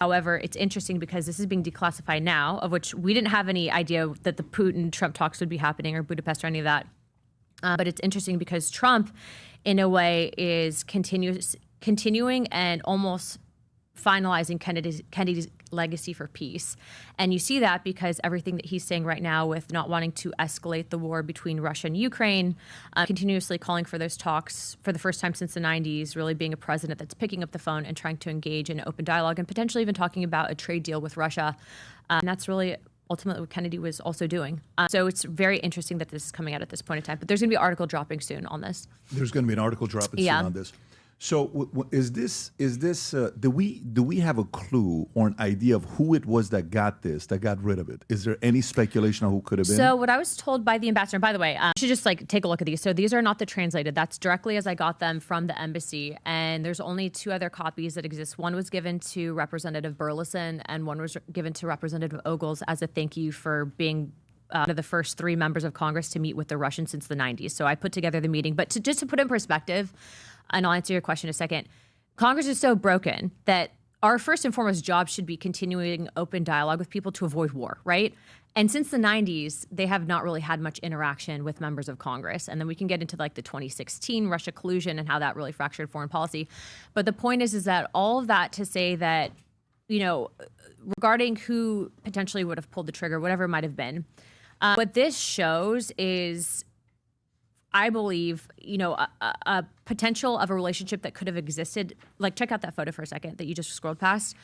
However, it's interesting because this is being declassified now, of which we didn't have any idea that the Putin-Trump talks would be happening, or Budapest or any of that. But it's interesting because Trump, in a way, is continuing and almost finalizing Kennedy's legacy for peace. And you see that because everything that he's saying right now with not wanting to escalate the war between Russia and Ukraine, continuously calling for those talks for the first time since the 90s, really being a president that's picking up the phone and trying to engage in open dialogue and potentially even talking about a trade deal with Russia. And that's really ultimately what Kennedy was also doing. So it's very interesting that this is coming out at this point in time. But there's going to be an article dropping soon on this. There's going to be an article dropping soon on this. So do we have a clue or an idea of who it was that got rid of it? Is there any speculation on who could have been? So what I was told by the ambassador, by the way, you should just take a look at these. So these are not the translated. That's directly as I got them from the embassy. And there's only 2 other copies that exist. One was given to Representative Burleson and one was given to Representative Ogles as a thank you for being one of the first 3 members of Congress to meet with the Russians since the 90s. So I put together the meeting. But just to put in perspective, and I'll answer your question in a second, Congress is so broken that our first and foremost job should be continuing open dialogue with people to avoid war, right? And since the 90s, they have not really had much interaction with members of Congress. And then we can get into the 2016 Russia collusion and how that really fractured foreign policy. But the point is that all of that to say that, regarding who potentially would have pulled the trigger, whatever it might have been, what this shows is, I believe, a potential of a relationship that could have existed. Check out that photo for a second that you just scrolled past.